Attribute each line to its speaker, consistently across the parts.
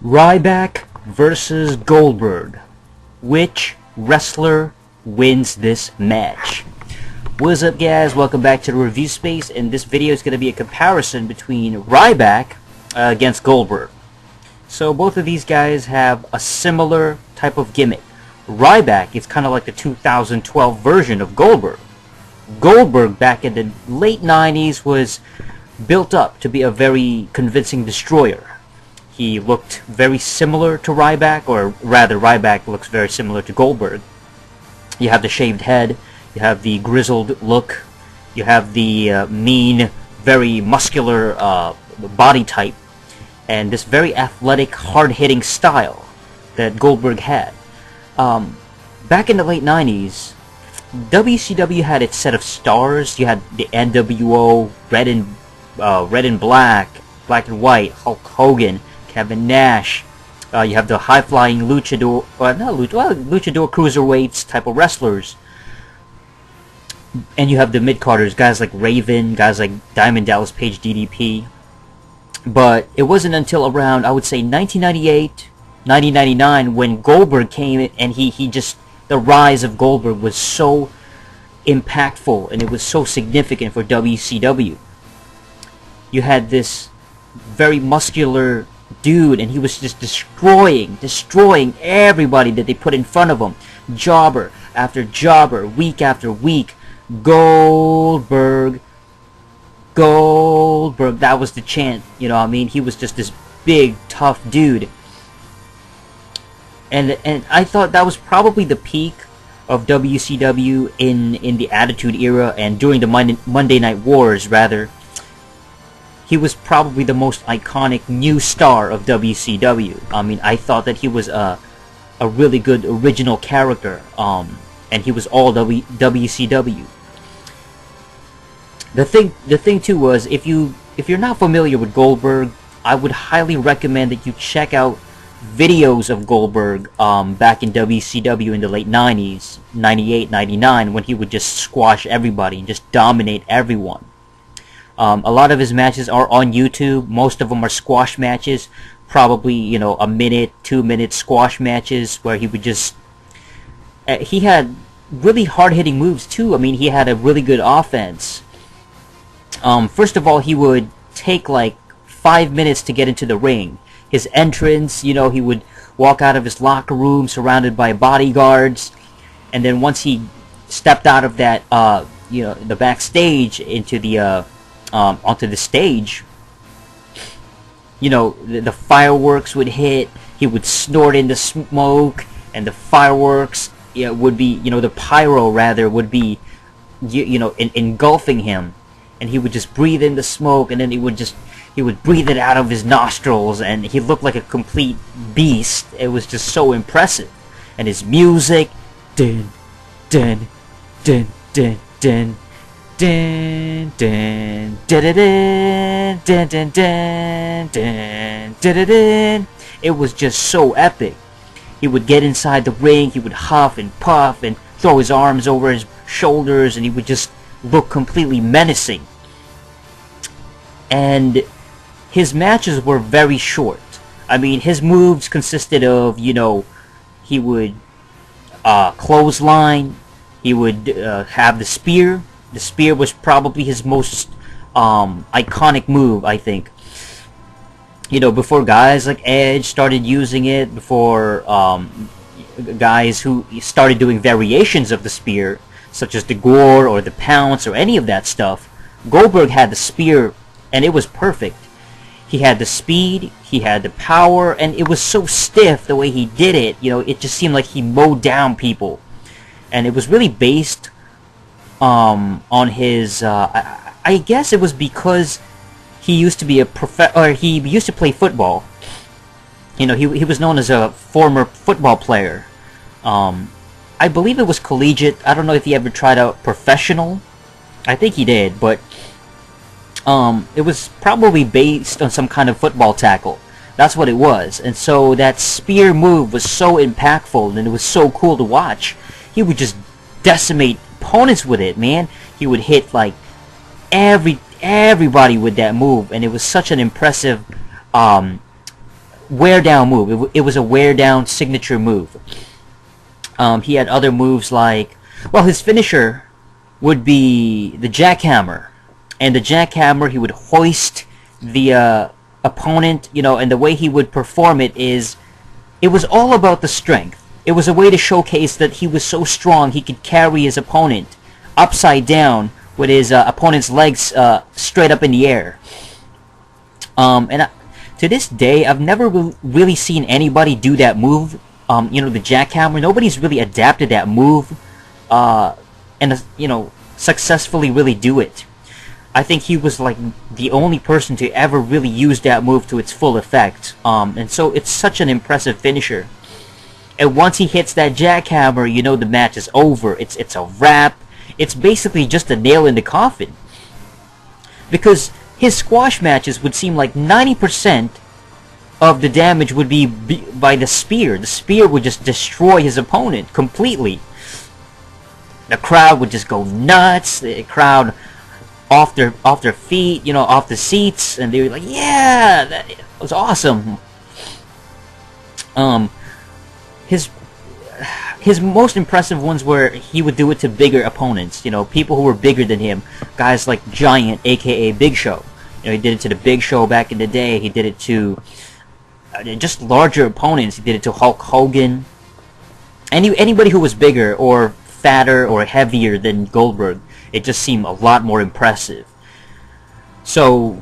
Speaker 1: Ryback versus Goldberg. Which wrestler wins this match? What's up, guys? Welcome back to the review space, and this video is going to be a comparison between Ryback against Goldberg. So both of these guys have a similar type of gimmick. Ryback is kind of like the 2012 version of Goldberg. Goldberg back in the late 90s was built up to be a very convincing destroyer. He looked very similar to Ryback, or rather Ryback looks very similar to Goldberg. You have the shaved head, you have the grizzled look, you have the mean, very muscular body type, and this very athletic, hard-hitting style that Goldberg had. Back in the late 90s, WCW had its set of stars. You had the NWO, Red and Black, Black and White, Hulk Hogan, Kevin Nash. You have the high-flying luchador, luchador cruiserweights type of wrestlers. And you have the mid-carders, guys like Raven, guys like Diamond Dallas Page, DDP. But it wasn't until around, I would say, 1998, 1999, when Goldberg came, and he just, the rise of Goldberg was so impactful, and it was so significant for WCW. You had this very muscular dude, and he was just destroying everybody that they put in front of him. Jobber after jobber, week after week. Goldberg, Goldberg, that was the chant, you know what I mean? He was just this big, tough dude. And I thought that was probably the peak of WCW in the Attitude Era, and during the Monday Night Wars, rather. He was probably the most iconic new star of WCW. I mean, I thought that he was a really good original character, and he was all WCW. The thing too was, if you're not familiar with Goldberg, I would highly recommend that you check out videos of Goldberg back in WCW in the late 90s, 98, 99, when he would just squash everybody and just dominate everyone. A lot of his matches are on YouTube. Most of them are squash matches, probably, you know, a minute, 2-minute squash matches where he would just... he had really hard-hitting moves too. I mean, he had a really good offense. First of all, he would take like 5 minutes to get into the ring. His entrance, you know, he would walk out of his locker room surrounded by bodyguards, and then once he stepped out of that, you know, the backstage into the onto the stage, you know, the fireworks would hit. He would snort in the smoke, and the fireworks, yeah, would be, you know, the pyro rather would be, you know, engulfing him, and he would just breathe in the smoke, and then he would breathe it out of his nostrils, and he looked like a complete beast. It was just so impressive. And his music, dun dun dun dun dun dun dun dun dun dun dun dun dun. It was just so epic. He would get inside the ring, he would huff and puff and throw his arms over his shoulders, and he would just look completely menacing. And his matches were very short. I mean, his moves consisted of, you know, he would clothesline, he would have the spear. The spear was probably his most iconic move, I think. You know, before guys like Edge started using it, before guys who started doing variations of the spear, such as the Gore or the Pounce or any of that stuff, Goldberg had the spear, and it was perfect. He had the speed, he had the power, and it was so stiff the way he did it. You know, it just seemed like he mowed down people. And it was really based on his, I guess it was because he used to be he used to play football. You know, he was known as a former football player. I believe it was collegiate. I don't know if he ever tried out professional. I think he did, but it was probably based on some kind of football tackle. That's what it was. And so that spear move was so impactful, and it was so cool to watch. He would just decimate opponents with it, man. He would hit like everybody with that move, and it was such an impressive wear down move. It was a wear down signature move. He had other moves like, well, his finisher would be the jackhammer, and the jackhammer he would hoist the opponent, and the way he would perform it was all about the strength. It was a way to showcase that he was so strong he could carry his opponent upside down with his opponent's legs straight up in the air. To this day, I've never really seen anybody do that move. The jackhammer. Nobody's really adapted that move, and successfully really do it. I think he was like the only person to ever really use that move to its full effect. And so it's such an impressive finisher. And once he hits that jackhammer, the match is over. It's a wrap. It's basically just a nail in the coffin. Because his squash matches would seem like 90% of the damage would be by the spear. The spear would just destroy his opponent completely. The crowd would just go nuts. The crowd off their feet, off the seats, and they were like, "Yeah, that was awesome." His most impressive ones were he would do it to bigger opponents. People who were bigger than him, guys like Giant, aka Big Show. He did it to the Big Show back in the day. He did it to just larger opponents. He did it to Hulk Hogan. Anybody who was bigger or fatter or heavier than Goldberg, it just seemed a lot more impressive. So,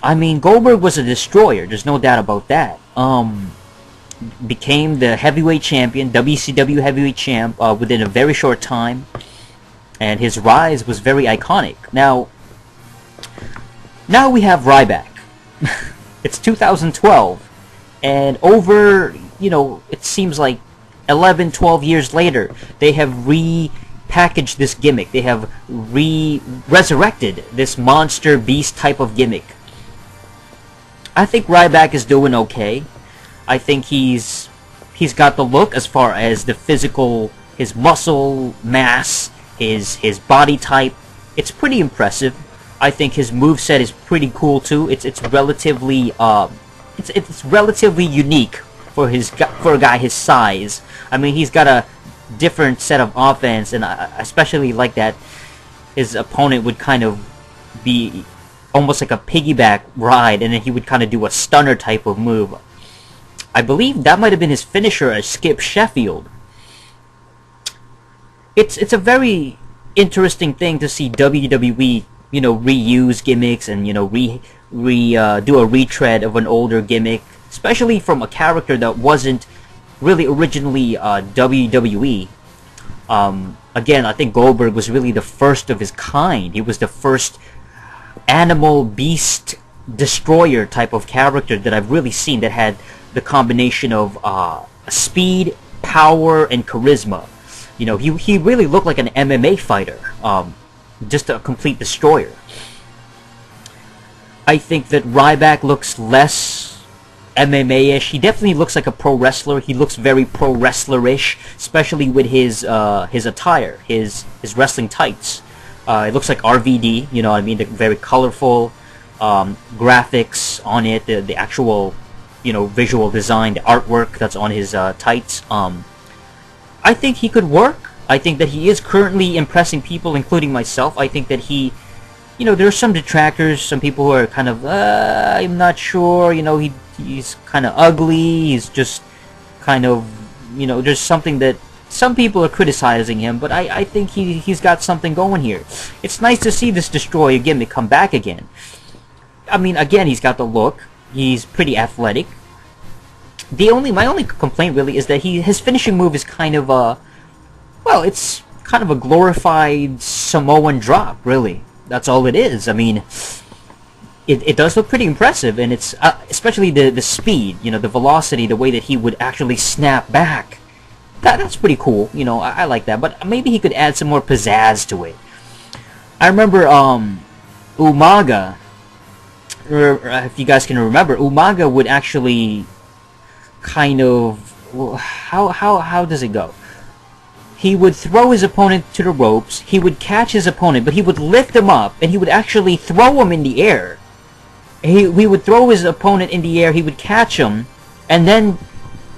Speaker 1: Goldberg was a destroyer. There's no doubt about that. Became the heavyweight champion, WCW heavyweight champ, within a very short time, and his rise was very iconic. Now we have Ryback. It's 2012. And over, it seems like 11, 12 years later, they have repackaged this gimmick. They have resurrected this monster beast type of gimmick. I think Ryback is doing okay. I think he's got the look as far as the physical, his muscle mass, his body type. It's pretty impressive. I think his moveset is pretty cool too. It's relatively it's relatively unique for a guy his size. He's got a different set of offense, and I especially like that his opponent would kind of be almost like a piggyback ride, and then he would kind of do a stunner type of move. I believe that might have been his finisher as Skip Sheffield. It's a very interesting thing to see WWE reuse gimmicks and do a retread of an older gimmick, especially from a character that wasn't really originally WWE. Again, I think Goldberg was really the first of his kind. He was the first animal beast destroyer type of character that I've really seen that had the combination of speed, power, and charisma. He really looked like an MMA fighter, just a complete destroyer. I think that Ryback looks less MMA-ish. He definitely looks like a pro wrestler. He looks very pro wrestler-ish, especially with his attire, his wrestling tights. It looks like RVD. The very colorful graphics on it, the actual visual design, the artwork that's on his tights. I think he could work. I think that he is currently impressing people, including myself. I think that he, there's some detractors, some people who are kind of, I'm not sure, he's kind of ugly, he's just kind of, there's something that some people are criticizing him, but I think he's got something going here. It's nice to see this Destroyer gimmick come back again. Again, he's got the look, he's pretty athletic. My only complaint really is that his finishing move is kind of it's kind of a glorified Samoan drop, really. That's all it is. It does look pretty impressive, and it's especially the speed, the velocity, the way that he would actually snap back. That's pretty cool. I like that, but maybe he could add some more pizzazz to it. I remember Umaga. If you guys can remember, Umaga would actually kind of how does it go? He would throw his opponent to the ropes, he would catch his opponent, but he would lift him up, and he would actually throw him in the air. He would throw his opponent in the air, he would catch him, and then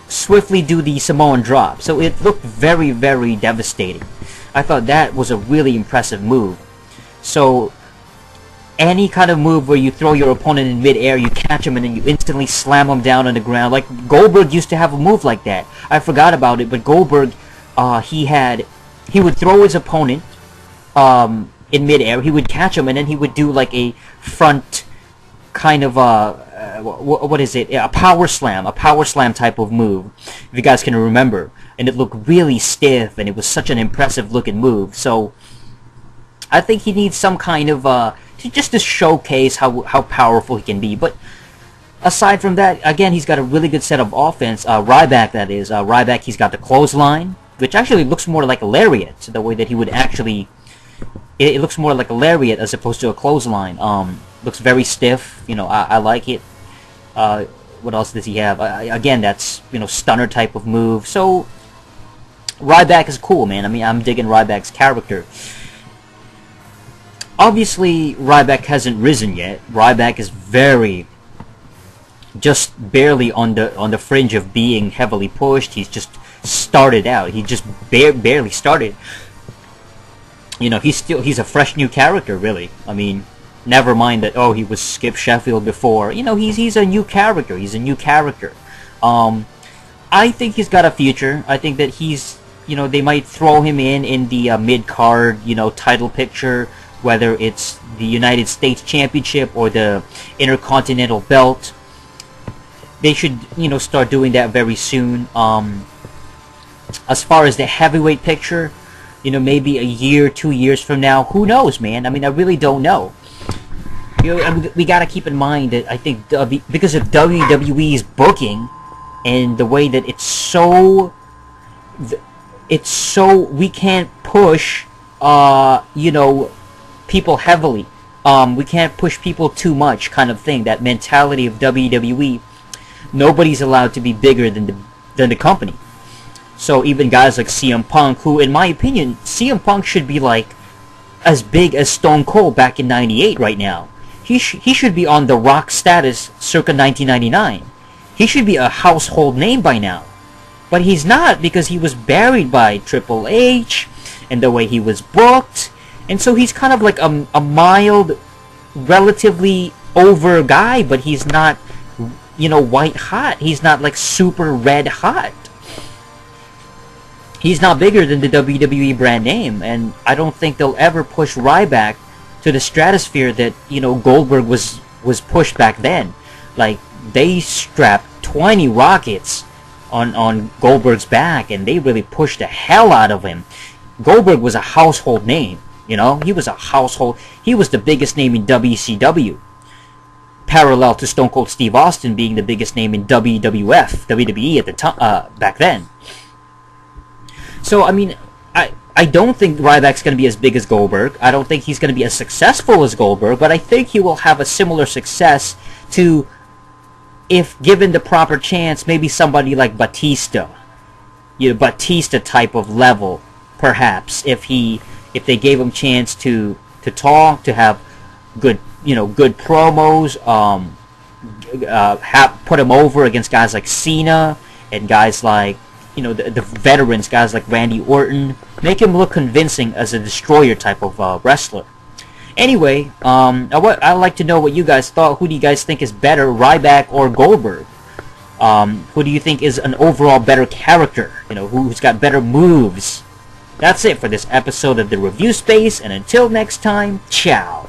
Speaker 1: swiftly do the Samoan drop. So it looked very, very devastating. I thought that was a really impressive move. So any kind of move where you throw your opponent in mid-air, you catch him, and then you instantly slam him down on the ground. Like Goldberg used to have a move like that. I forgot about it, but Goldberg, he would throw his opponent in mid-air, he would catch him, and then he would do like a front kind of what is it? A power slam type of move, if you guys can remember. And it looked really stiff, and it was such an impressive looking move. So I think he needs some kind of just to showcase how powerful he can be. But aside from that, again, he's got a really good set of offense. Ryback, that is. Ryback, he's got the clothesline, which actually looks more like a lariat, the way that he would actually... It looks more like a lariat as opposed to a clothesline. Looks very stiff. I like it. What else does he have? Again, that's, stunner type of move. So, Ryback is cool, man. I mean, I'm digging Ryback's character. Obviously, Ryback hasn't risen yet. Ryback is just barely on the fringe of being heavily pushed. He's just started out. He just barely started. He's a fresh new character, really. I mean, never mind that, he was Skip Sheffield before. He's a new character. He's a new character. I think he's got a future. I think that he's, they might throw him in the mid-card, title picture, whether it's the United States Championship or the Intercontinental Belt. They should, start doing that very soon. As far as the heavyweight picture, maybe a year, 2 years from now, who knows, man? I mean, I really don't know. We gotta keep in mind that I think because of WWE's booking and the way that it's so we can't push, people heavily. We can't push people too much, kind of thing. That mentality of WWE. Nobody's allowed to be bigger than the company. So even guys like CM Punk, who, in my opinion, CM Punk should be like as big as Stone Cold back in '98 right now. He should be on The Rock status circa 1999. He should be a household name by now. But he's not, because he was buried by Triple H and the way he was booked. And so he's kind of like a mild, relatively over guy, but he's not, white hot. He's not like super red hot. He's not bigger than the WWE brand name, and I don't think they'll ever push Ryback to the stratosphere that, Goldberg was pushed back then. Like, they strapped 20 rockets on Goldberg's back, and they really pushed the hell out of him. Goldberg was a household name, he was a household... He was the biggest name in WCW, parallel to Stone Cold Steve Austin being the biggest name in WWE at the time, back then. So, I mean, I don't think Ryback's going to be as big as Goldberg. I don't think he's going to be as successful as Goldberg, but I think he will have a similar success to, if given the proper chance, maybe somebody like Batista. Batista type of level, perhaps, if they gave him chance to talk, to have good, good promos, put him over against guys like Cena and guys like, the veterans, guys like Randy Orton. Make him look convincing as a destroyer type of wrestler. Anyway, I'd like to know what you guys thought. Who do you guys think is better, Ryback or Goldberg? Who do you think is an overall better character? Who's got better moves? That's it for this episode of The Review Space, and until next time, ciao!